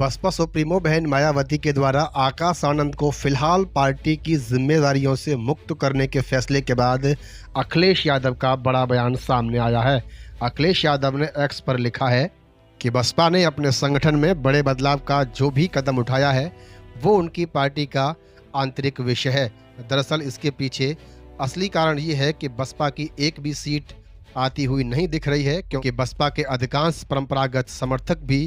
Baspa supremo बहन मायावती के द्वारा आकाश आनंद को फिलहाल पार्टी की जिम्मेदारियों से मुक्त करने के फैसले के बाद अखिलेश यादव का बड़ा बयान सामने आया है। अखिलेश यादव ने एक्स पर लिखा है कि बसपा ने अपने संगठन में बड़े बदलाव का जो भी कदम उठाया है वो उनकी पार्टी का आंतरिक विषय है। दरअसल इसके पीछे असली कारण ये है कि बसपा की एक भी सीट आती हुई नहीं दिख रही है, क्योंकि बसपा के अधिकांश परंपरागत समर्थक भी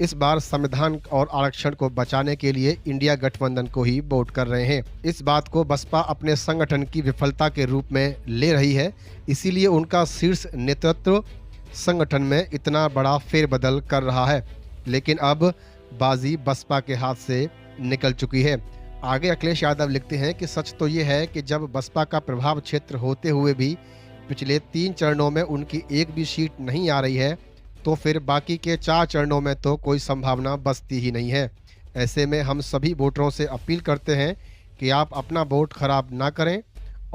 इस बार संविधान और आरक्षण को बचाने के लिए इंडिया गठबंधन को ही वोट कर रहे हैं। इस बात को बसपा अपने संगठन की विफलता के रूप में ले रही है, इसीलिए उनका शीर्ष नेतृत्व संगठन में इतना बड़ा फेरबदल कर रहा है। लेकिन अब बाजी बसपा के हाथ से निकल चुकी है। आगे अखिलेश यादव लिखते हैं कि सच तो ये है कि जब बसपा का प्रभाव क्षेत्र होते हुए भी पिछले 3 चरणों में उनकी एक भी सीट नहीं आ रही है, तो फिर बाकी के 4 चरणों में तो कोई संभावना बचती ही नहीं है। ऐसे में हम सभी वोटरों से अपील करते हैं कि आप अपना वोट खराब ना करें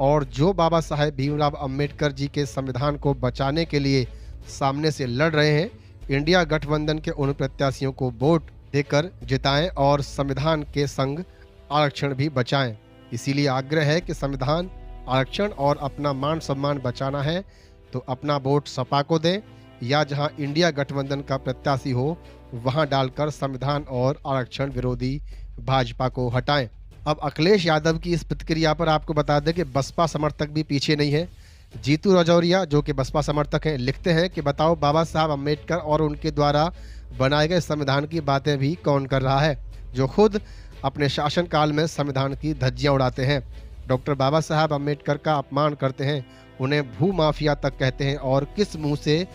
और जो बाबा साहेब भीमराव अंबेडकर जी के संविधान को बचाने के लिए सामने से लड़ रहे हैं, इंडिया गठबंधन के उन प्रत्याशियों को वोट देकर जिताएं और संविधान के संग आरक्षण भी बचाएं। इसीलिए आग्रह है कि संविधान, आरक्षण और अपना मान सम्मान बचाना है तो अपना वोट सपा को दें या जहां इंडिया गठबंधन का प्रत्याशी हो वहां डालकर संविधान और आरक्षण विरोधी भाजपा को हटाएं। अब अखिलेश यादव की इस प्रतिक्रिया पर आपको बता दें कि बसपा समर्थक भी पीछे नहीं है। जीतू राजौरिया, जो कि बसपा समर्थक हैं, लिखते हैं कि बताओ बाबा साहब अम्बेडकर और उनके द्वारा बनाए गए संविधान की बातें भी कौन कर रहा है, जो खुद अपने शासनकाल में संविधान की धज्जियां उड़ाते हैं, डॉक्टर बाबा साहब अम्बेडकर का अपमान करते हैं, उन्हें भू माफिया तक कहते हैं और किस मुंह से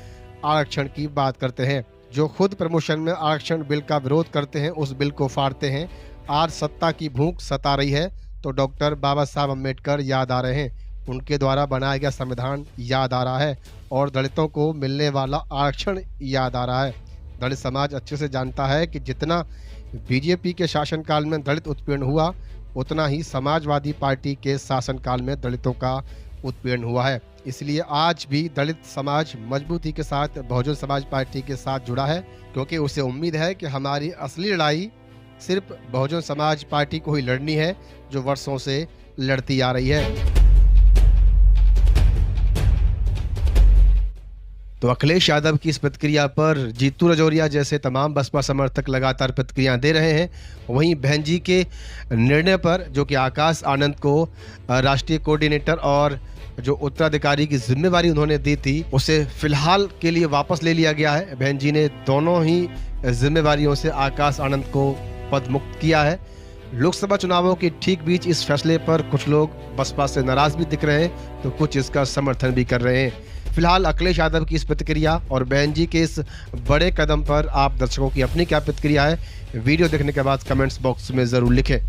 आरक्षण की बात करते हैं, जो खुद प्रमोशन में आरक्षण बिल का विरोध करते हैं, उस बिल को फाड़ते हैं। आज सत्ता की भूख सता रही है तो डॉक्टर बाबा साहब अम्बेडकर याद आ रहे हैं, उनके द्वारा बनाया गया संविधान याद आ रहा है और दलितों को मिलने वाला आरक्षण याद आ रहा है। दलित समाज अच्छे से जानता है कि जितना बीजेपी के शासनकाल में दलित उत्पीड़न हुआ, उतना ही समाजवादी पार्टी के शासनकाल में दलितों का उत्पीड़न हुआ है। इसलिए आज भी दलित समाज मजबूती के साथ बहुजन समाज पार्टी के साथ जुड़ा है, क्योंकि उसे उम्मीद है कि हमारी असली लड़ाई सिर्फ बहुजन समाज पार्टी को ही लड़नी है, जो वर्षों से लड़ती आ रही है। तो अखिलेश यादव की इस प्रतिक्रिया पर जीतू राजौरिया जैसे तमाम बसपा समर्थक लगातार प्रतिक्रिया दे रहे हैं। वहीं बहन जी के निर्णय पर, जो कि आकाश आनंद को राष्ट्रीय कोऑर्डिनेटर और जो उत्तराधिकारी की जिम्मेवारी उन्होंने दी थी, उसे फिलहाल के लिए वापस ले लिया गया है। बहन जी ने दोनों ही जिम्मेवारियों से आकाश आनंद को पद मुक्त किया है। लोकसभा चुनावों के ठीक बीच इस फैसले पर कुछ लोग बसपा से नाराज भी दिख रहे हैं तो कुछ इसका समर्थन भी कर रहे हैं। फिलहाल अखिलेश यादव की इस प्रतिक्रिया और बहन जी के इस बड़े कदम पर आप दर्शकों की अपनी क्या प्रतिक्रिया है, वीडियो देखने के बाद कमेंट्स बॉक्स में जरूर लिखें।